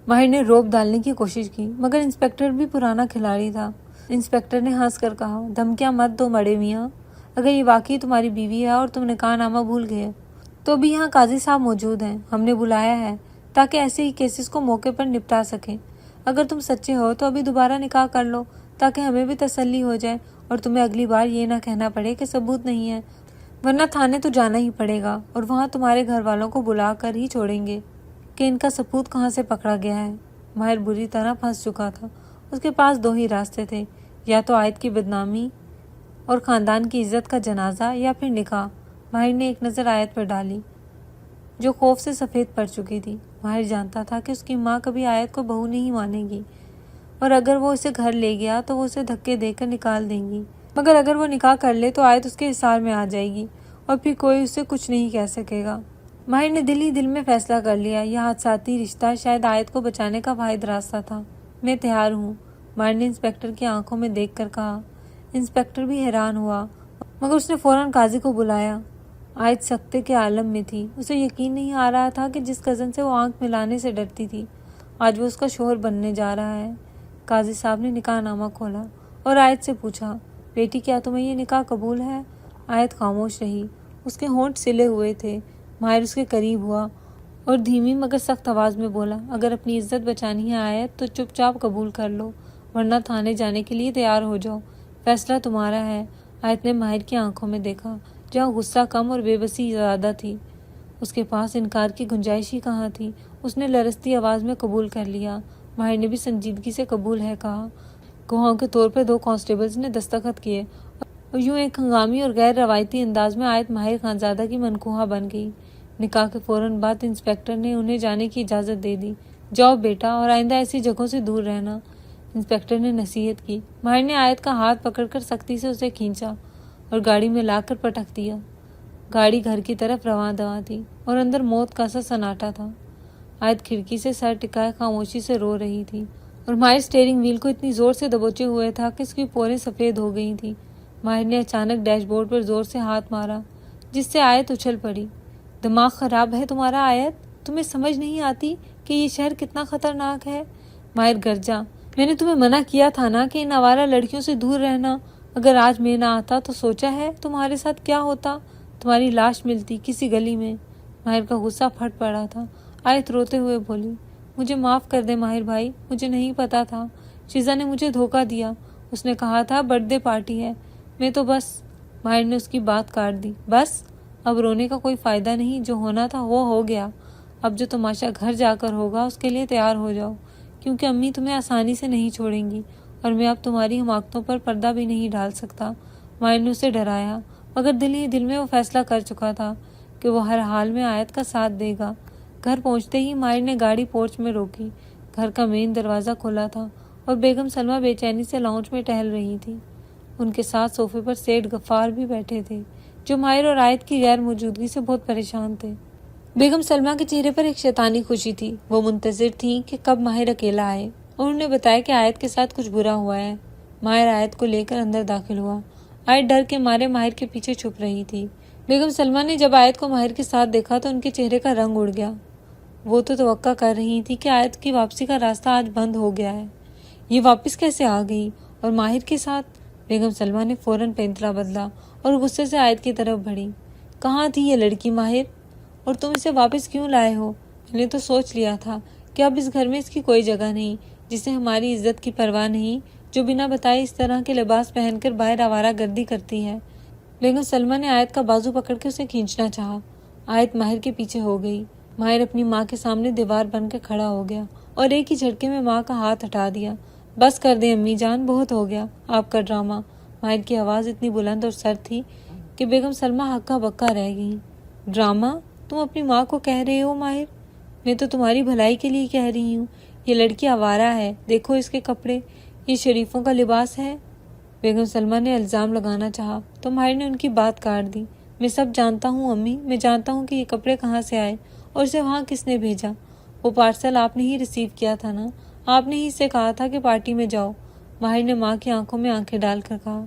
ماہر نے روب ڈالنے کی کوشش کی مگر انسپکٹر بھی پرانا کھلاڑی تھا۔ انسپکٹر نے ہنس کر کہا، دھمکیاں مت دو بڑے میاں، اگر یہ واقعی تمہاری بیوی ہے اور تم نکاح نامہ بھول گئے تو بھی یہاں قاضی صاحب موجود ہیں، ہم نے بلایا ہے تاکہ ایسے ہی کیسز کو موقع پر نپٹا سکیں۔ اگر تم سچے ہو تو ابھی دوبارہ نکاح کر لو تاکہ ہمیں بھی تسلی ہو جائے اور تمہیں اگلی بار یہ نہ کہنا پڑے کہ ثبوت نہیں ہے، ورنہ تھانے تو جانا ہی پڑے گا اور وہاں تمہارے گھر والوں کو بلا کر ہی چھوڑیں گے کہ ان کا ثبوت کہاں سے پکڑا گیا ہے۔ ماہر بری طرح پھنس چکا تھا۔ اس کے پاس دو ہی راستے تھے، یا تو آیت کی بدنامی اور خاندان کی عزت کا جنازہ یا پھر نکاح۔ ماہر نے ایک نظر آیت پر ڈالی جو خوف سے سفید پڑ چکی تھی۔ ماہر جانتا تھا کہ اس کی ماں کبھی آیت کو بہو نہیں مانے گی اور اگر وہ اسے گھر لے گیا تو وہ اسے دھکے دے کر نکال دیں گی، مگر اگر وہ نکاح کر لے تو آیت اس کے حصار میں آ جائے گی اور پھر کوئی اسے کچھ نہیں کہہ سکے گا۔ ماہر نے دل ہی دل میں فیصلہ کر لیا، یہ حادثاتی رشتہ شاید آیت کو بچانے کا واحد راستہ تھا۔ میں تیار ہوں، ماہر نے انسپکٹر کی آنکھوں میں دیکھ کر کہا۔ انسپکٹر بھی حیران ہوا مگر اس نے فوراً قاضی کو بلایا۔ آیت سکتے کے عالم میں تھی، اسے یقین نہیں آ رہا تھا کہ جس کزن سے وہ آنکھ ملانے سے ڈرتی تھی آج وہ اس کا شوہر بننے جا رہا ہے۔ قاضی صاحب نے نکاح نامہ کھولا اور آیت سے پوچھا، بیٹی کیا تمہیں یہ نکاح قبول ہے؟ آیت خاموش رہی، اس کے ہونٹ سلے ہوئے تھے۔ ماہر اس کے قریب ہوا اور دھیمی مگر سخت آواز میں بولا، اگر اپنی عزت بچانی ہے آیت تو چپ چاپ قبول کر لو ورنہ تھانے جانے کے لیے تیار ہو جاؤ، فیصلہ تمہارا ہے۔ آیت نے ماہر کی آنکھوں میں دیکھا جہاں غصہ کم اور بے بسی زیادہ تھی۔ اس کے پاس انکار کی گنجائش ہی کہاں تھی۔ اس نے لرزتی آواز میں قبول کر لیا۔ ماہر نے بھی سنجیدگی سے قبول ہے کہا۔ گواہوں کے طور پر 2 کانسٹیبلز نے دستخط کیے اور یوں ایک ہنگامی اور غیر روایتی انداز میں آیت ماہر خانزادہ کی منکوحہ بن گئی۔ نکاح کے فوراً بعد انسپکٹر نے انہیں جانے کی اجازت دے دی۔ جاؤ بیٹا اور آئندہ ایسی جگہوں سے دور رہنا، انسپکٹر نے نصیحت کی۔ ماہر نے آیت کا ہاتھ پکڑ کر سختی سے اسے کھینچا اور گاڑی میں لا کر پٹک دیا۔ گاڑی گھر کی طرف رواں دواں تھی اور اندر موت کا سا سناٹا تھا۔ آیت کھڑکی سے سر ٹکائے خاموشی سے رو رہی تھی اور ماہر اسٹیئرنگ وہیل کو اتنی زور سے دبوچے ہوئے تھا کہ اس کی پوریں سفید ہو گئی تھیں۔ ماہر نے اچانک ڈیش بورڈ پر زور سے ہاتھ مارا جس سے آیت اچھل پڑی۔ دماغ خراب ہے تمہارا آیت؟ تمہیں سمجھ نہیں آتی کہ یہ شہر کتنا خطرناک ہے؟ ماہر گرجا، میں نے تمہیں منع کیا تھا نا کہ ان آوارہ لڑکیوں سے دور رہنا۔ اگر آج میں نہ آتا تو سوچا ہے تمہارے ساتھ کیا ہوتا؟ تمہاری لاش ملتی کسی گلی میں۔ ماہر کا غصہ پھٹ پڑا تھا۔ آیت روتے ہوئے بولی، مجھے معاف کر دے ماہر بھائی، مجھے نہیں پتا تھا، شیزا نے مجھے دھوکہ دیا، اس نے کہا تھا برتھ ڈے پارٹی ہے، میں تو بس۔ ماہر نے اس کی بات کاٹ دی، بس اب رونے کا کوئی فائدہ نہیں، جو ہونا تھا وہ ہو گیا۔ اب جو تماشا گھر جا کر ہوگا اس کے لیے تیار ہو جاؤ، کیونکہ امی تمہیں آسانی سے نہیں چھوڑیں گی اور میں اب تمہاری حماقتوں پر پردہ بھی نہیں ڈال سکتا۔ ماہر نے اسے ڈرایا مگر دل ہی دل میں وہ فیصلہ کر چکا تھا کہ وہ ہر حال میں آیت کا ساتھ دے گا۔ گھر پہنچتے ہی ماہر نے گاڑی پورچ میں روکی۔ گھر کا مین دروازہ کھلا تھا اور بیگم سلمہ بے چینی سے لاؤنج میں ٹہل رہی تھی۔ ان کے ساتھ صوفے پر سیٹھ غفار بھی بیٹھے تھے جو ماہر اور آیت کی غیر موجودگی سے بہت پریشان تھے۔ بیگم سلمہ کے چہرے پر ایک شیطانی خوشی تھی۔ وہ منتظر تھیں کہ کب ماہر اکیلا آئے اور انہیں بتایا کہ آیت کے ساتھ کچھ برا ہوا ہے۔ ماہر آیت کو لے کر اندر داخل ہوا۔ آیت ڈر کے مارے ماہر کے پیچھے چھپ رہی تھی۔ بیگم سلمہ نے جب آیت کو ماہر کے ساتھ دیکھا تو ان کے چہرے کا رنگ اڑ گیا۔ وہ تو توقع کر رہی تھی کہ آیت کی واپسی کا راستہ آج بند ہو گیا ہے۔ یہ واپس کیسے آ گئی اور ماہر کے ساتھ؟ بیگم سلمہ نے فوراً پینترا بدلا اور غصے سے آیت کی طرف بڑھی۔ کہاں تھی یہ لڑکی ماہر؟ اور تم اسے واپس کیوں لائے ہو؟ میں نے تو سوچ لیا تھا کہ اب اس گھر میں اس کی کوئی جگہ نہیں، جسے ہماری عزت کی پرواہ نہیں، جو بنا بتائے اس طرح کے لباس پہن کر باہر آوارہ گردی کرتی ہے۔ بیگم سلمہ نے آیت کا بازو پکڑ کے اسے کھینچنا چاہا۔ آیت ماہر کے پیچھے ہو گئی۔ ماہر اپنی ماں کے سامنے دیوار بن کے کھڑا ہو گیا اور ایک ہی جھٹکے میں ماں کا ہاتھ ہٹا دیا۔ بس کر دیں امی جان، بہت ہو گیا آپ کا ڈرامہ۔ ماہر کی آواز اتنی بلند اور سرد تھی کہ بیگم سلمہ ہکا بکا رہ گئی۔ ڈرامہ؟ تم اپنی ماں کو کہہ رہے ہو ماہر؟ میں تو تمہاری بھلائی کے لیے کہہ رہی ہوں۔ یہ لڑکی آوارہ ہے، دیکھو اس کے کپڑے، یہ شریفوں کا لباس ہے۔ بیگم سلمہ نے الزام لگانا چاہا تو ماہر نے ان کی بات کاٹ دی۔ میں سب جانتا ہوں امی، میں جانتا ہوں کہ یہ کپڑے کہاں سے آئے اور اسے وہاں کس نے بھیجا۔ وہ پارسل آپ نے ہی ریسیو کیا تھا نا، آپ نے ہی اسے کہا تھا کہ پارٹی میں جاؤ۔ ماہر نے ماں کی آنکھوں میں آنکھیں ڈال کر کہا۔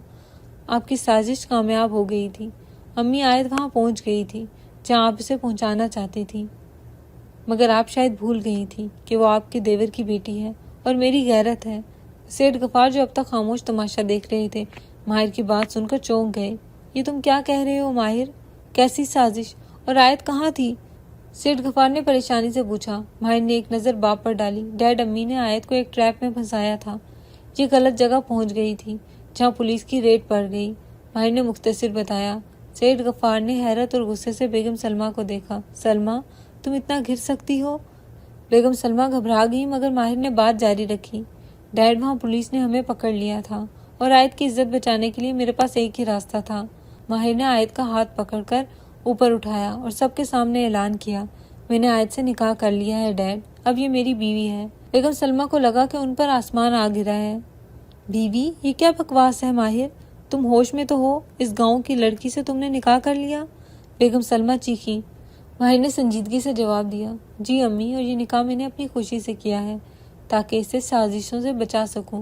آپ کی سازش کامیاب ہو گئی تھی امی، آیت وہاں پہنچ گئی تھی جہاں آپ اسے پہنچانا چاہتی تھی، مگر آپ شاید بھول گئی تھی کہ وہ آپ کے دیور کی بیٹی ہے اور میری غیرت ہے۔ سیٹھ غفار جو اب تک خاموش تماشا دیکھ رہے تھے، ماہر کی بات سن کر چونک گئے۔ یہ تم کیا کہہ رہے ہو ماہر؟ کیسی سازش؟ اور آیت کہاں تھی؟ سیٹھ غفار نے پریشانی سے پوچھا۔ ماہر نے ایک نظر باپ پر ڈالی۔ ڈیڈ، امی نے آیت کو ایک ٹریپ میں پھنسایا تھا، یہ غلط جگہ پہنچ گئی تھی جہاں پولیس کی ریڈ پڑ گئی، ماہر نے مختصر بتایا۔ سیٹھ غفار نے حیرت اور غصے سے بیگم سلمہ کو دیکھا۔ سلمہ، تم اتنا گر سکتی ہو؟ بیگم سلمہ گھبرا گئی مگر ماہر نے بات جاری رکھی۔ ڈیڈ، وہاں پولیس نے ہمیں پکڑ لیا تھا اور آیت کی عزت بچانے کے لیے میرے پاس ایک ہی راستہ تھا۔ ماہر نے آیت کا ہاتھ پکڑ کر اوپر اٹھایا اور سب کے سامنے اعلان کیا۔ میں نے آیت سے نکاح کر لیا ہے ڈیڈ، اب یہ میری بیوی ہے۔ بیگم سلمہ کو لگا کہ ان پر آسمان آ گرا ہے۔ بیوی؟ یہ کیا بکواس ہے ماہر؟ تم ہوش میں تو ہو؟ اس گاؤں کی لڑکی سے تم نے نکاح کر لیا؟ بیگم سلمہ چیخی۔ ماہر نے سنجیدگی سے جواب دیا۔ جی امی، اور یہ نکاح میں نے اپنی خوشی سے کیا ہے تاکہ اسے سازشوں سے بچا سکوں،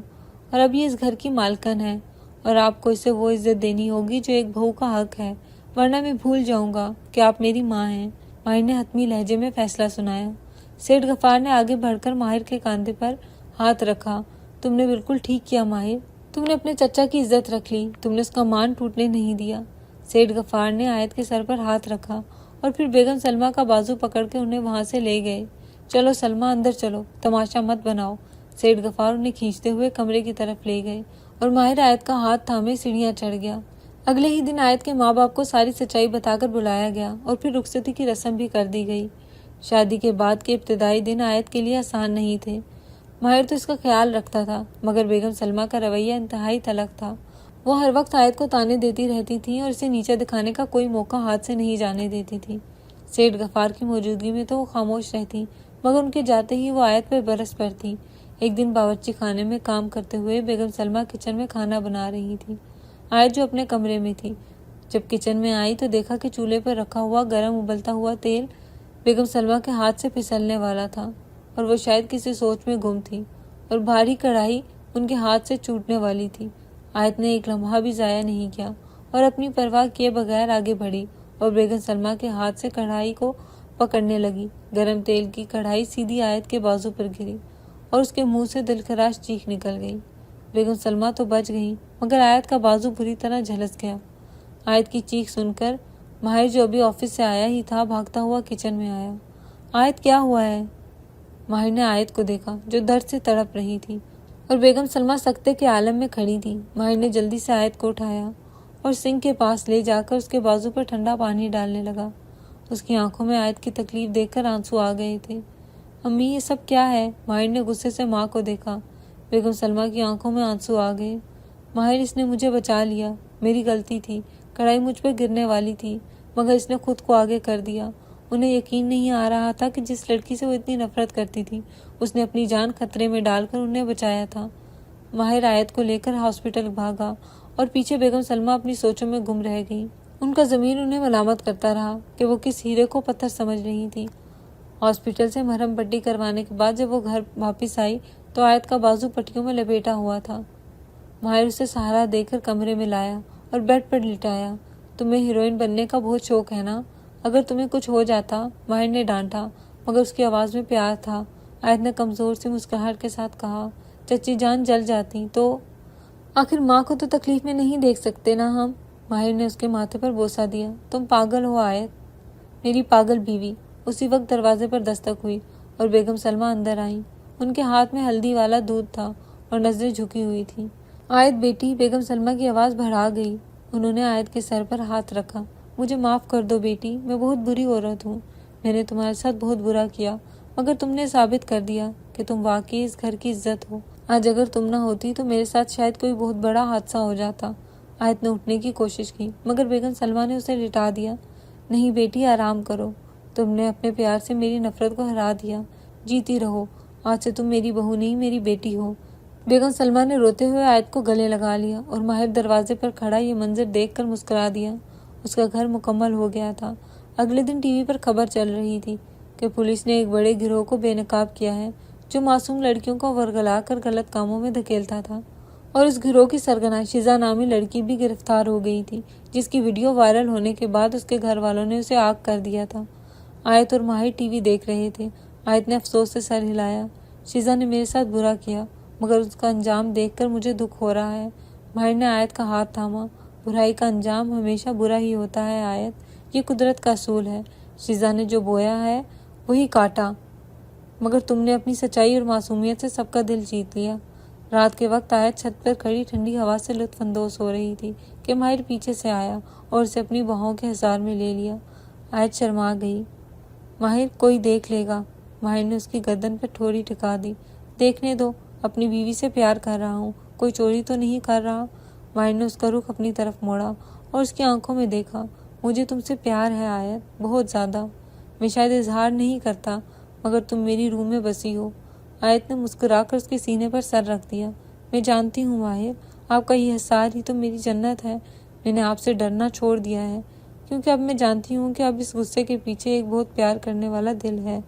اور اب یہ اس گھر کی مالکن ہے اور آپ کو اسے وہ عزت دینی ہوگی جو ایک بہو کا حق ہے، ورنہ میں بھول جاؤں گا کہ آپ میری ماں ہیں۔ ماہر نے حتمی لہجے میں فیصلہ سنایا۔ سیٹھ غفار نے آگے بڑھ کر ماہر کے کاندھے پر ہاتھ رکھا۔ تم نے بالکل ٹھیک کیا ماہر، تم نے اپنے چچا کی عزت رکھ لی، تم نے اس کا مان ٹوٹنے نہیں دیا۔ سیٹھ غفار نے آیت کے سر پر ہاتھ رکھا اور پھر بیگم سلمہ کا بازو پکڑ کے انہیں وہاں سے لے گئے۔ چلو سلمہ، اندر چلو، تماشا مت بناؤ۔ سیٹھ غفار انہیں کھینچتے ہوئے کمرے کی طرف لے گئے اور ماہر آیت کا ہاتھ تھامے سیڑھیاں چڑھ گیا۔ اگلے ہی دن آیت کے ماں باپ کو ساری سچائی بتا کر بلایا گیا اور پھر رخصتی کی رسم بھی کر دی گئی۔ شادی کے بعد کے ابتدائی دن آیت کے لیے آسان نہیں تھے۔ ماہر تو اس کا خیال رکھتا تھا مگر بیگم سلمہ کا رویہ انتہائی تلخ تھا۔ وہ ہر وقت آیت کو تانے دیتی رہتی تھی اور اسے نیچا دکھانے کا کوئی موقع ہاتھ سے نہیں جانے دیتی تھی۔ سیٹھ غفار کی موجودگی میں تو وہ خاموش رہتی مگر ان کے جاتے ہی وہ آیت پر برس پڑتی۔ ایک دن باورچی خانے میں کام کرتے ہوئے بیگم سلمہ کچن میں کھانا بنا رہی تھی۔ آیت جو اپنے کمرے میں تھی، جب کچن میں آئی تو دیکھا کہ چولہے پر رکھا ہوا گرم ابلتا ہوا تیل بیگم سلمہ کے ہاتھ سے پھسلنے والا تھا اور وہ شاید کسی سوچ میں گم تھی، اور بھاری کڑھائی ان کے ہاتھ سے چوٹنے والی تھی۔ آیت نے ایک لمحہ بھی ضائع نہیں کیا اور اپنی پرواہ کیے بغیر آگے بڑھی اور بیگم سلمہ کے ہاتھ سے کڑھائی کو پکڑنے لگی۔ گرم تیل کی کڑھائی سیدھی آیت کے بازو پر گری اور اس کے منہ سے دلخراش چیخ نکل گئی۔ بیگم سلمہ تو بچ گئی مگر آیت کا بازو بری طرح جھلس گیا۔ آیت کی چیخ سن کر ماہر جو ابھی آفس سے آیا ہی تھا بھاگتا ہوا کچن میں آیا۔ آیت، کیا ہوا ہے؟ ماہر نے آیت کو دیکھا جو درد سے تڑپ رہی تھی اور بیگم سلمہ سکتے کے عالم میں کھڑی تھی۔ ماہر نے جلدی سے آیت کو اٹھایا اور سنک کے پاس لے جا کر اس کے بازو پر ٹھنڈا پانی ڈالنے لگا۔ اس کی آنکھوں میں آیت کی تکلیف دیکھ کر آنسو آ گئے تھے۔ امی، یہ سب کیا ہے؟ ماہر نے غصے سے ماں کو دیکھا۔ بیگم سلمہ کی آنکھوں میں آنسو آ گئے۔ ماہر، اس نے مجھے بچا لیا، میری غلطی تھی، کڑھائی مجھ پہ گرنے والی تھی مگر اس نے خود کو آگے کر دیا۔ انہیں یقین نہیں آ رہا تھا کہ جس لڑکی سے وہ اتنی نفرت کرتی تھی اس نے اپنی جان خطرے میں ڈال کر انہیں بچایا تھا۔ ماہر آیت کو لے کر ہاسپٹل بھاگا اور پیچھے بیگم سلمہ اپنی سوچوں میں گم رہ گئی۔ ان کا ضمیر انہیں ملامت کرتا رہا کہ وہ کس ہیرے کو پتھر سمجھ رہی تھی۔ ہاسپٹل سے مرہم پٹی کروانے کے بعد جب وہ گھر واپس آئی تو آیت کا بازو پٹیوں میں لپیٹا ہوا تھا۔ ماہر اسے سہارا دے کر کمرے میں لایا اور بیڈ پر لٹایا۔ تمہیں ہیروئن بننے کا بہت شوق ہے نا؟ اگر تمہیں کچھ ہو جاتا، ماہر نے ڈانٹا، مگر اس کی آواز میں پیار تھا۔ آیت نے کمزور سی مسکراہٹ کے ساتھ کہا، چچی جان جل جاتی تو؟ آخر ماں کو تو تکلیف میں نہیں دیکھ سکتے نا ہم؟ ماہر نے اس کے ماتھے پر بوسہ دیا۔ تم پاگل ہو آیت، میری پاگل بیوی۔ اسی وقت دروازے پر دستک ہوئی اور بیگم سلمہ اندر آئیں۔ ان کے ہاتھ میں ہلدی والا دودھ تھا اور نظریں جھکی ہوئی تھیں۔ آیت بیٹی، بیگم سلمہ کی آواز بھرا گئی۔ انہوں نے آیت کے سر پر ہاتھ رکھا۔ مجھے معاف کر دو بیٹی، میں بہت بری عورت ہوں۔ میں نے تمہارے ساتھ بہت برا کیا، مگر تم نے ثابت کر دیا کہ تم واقعی اس گھر کی عزت ہو۔ آج اگر تم نہ ہوتی تو میرے ساتھ شاید کوئی بہت بڑا حادثہ ہو جاتا۔ آیت نے اٹھنے کی کوشش کی، مگر بیگم سلمہ نے اسے لٹا دیا۔ نہیں بیٹی، آرام کرو۔ تم نے اپنے پیار سے میری نفرت کو ہرا دیا۔ جیتی رہو، آج سے تم میری بہو نہیں میری بیٹی ہو۔ بیگم سلمہ نے روتے ہوئے آیت کو گلے لگا لیا اور ماہر دروازے پر کھڑا یہ منظر دیکھ کر مسکرا دیا۔ اس کا گھر مکمل ہو گیا تھا۔ اگلے دن ٹی وی پر خبر چل رہی تھی کہ پولیس نے ایک بڑے گروہ کو بے نقاب کیا ہے جو معصوم لڑکیوں کو ورگلا کر غلط کاموں میں دھکیلتا تھا، اور اس گروہ کی سرگنا شیزہ نامی لڑکی بھی گرفتار ہو گئی تھی، جس کی ویڈیو وائرل ہونے کے بعد اس کے گھر والوں نے اسے آگ کر دیا تھا۔ آیت اور ماہر ٹی وی دیکھ رہے تھے۔ آیت نے افسوس سے سر ہلایا۔ شیزہ نے میرے ساتھ برا کیا، مگر اس کا انجام دیکھ کر مجھے دکھ ہو رہا ہے۔ ماہر نے آیت کا ہاتھ تھاما۔ برائی کا انجام ہمیشہ برا ہی ہوتا ہے آیت، یہ قدرت کا اصول ہے۔ شیزہ نے جو بویا ہے وہی کاٹا، مگر تم نے اپنی سچائی اور معصومیت سے سب کا دل جیت لیا۔ رات کے وقت آیت چھت پر کھڑی ٹھنڈی ہوا سے لطف اندوز ہو رہی تھی کہ ماہر پیچھے سے آیا اور اسے اپنی باہوں کے حصار میں لے لیا۔ آیت شرما گئی۔ ماہر، کوئی دیکھ لے گا۔ ماہر نے اس کی گردن پر ٹھوڑی ٹکا دی۔ دیکھنے دو، اپنی بیوی سے پیار کر رہا ہوں، کوئی چوری تو نہیں کر رہا۔ ماہر نے اس کا رخ اپنی طرف موڑا اور اس کی آنکھوں میں دیکھا۔ مجھے تم سے پیار ہے آیت، بہت زیادہ۔ میں شاید اظہار نہیں کرتا، مگر تم میری روح میں بسی ہو۔ آیت نے مسکرا کر اس کے سینے پر سر رکھ دیا۔ میں جانتی ہوں ماہر، آپ کا یہ حصار ہی تو میری جنت ہے۔ میں نے آپ سے ڈرنا چھوڑ دیا ہے، کیونکہ اب میں جانتی ہوں کہ اب اس غصے کے پیچھے ایک بہت پیار کرنے والا دل ہے۔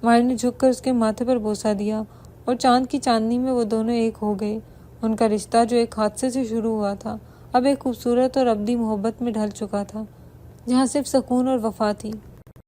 ماہر نے جھک کر اس کے ماتھے پر بوسہ دیا اور چاند کی چاندنی میں وہ دونوں ایک ہو گئے۔ ان کا رشتہ جو ایک حادثے سے شروع ہوا تھا، اب ایک خوبصورت اور ابدی محبت میں ڈھل چکا تھا، جہاں صرف سکون اور وفا تھی۔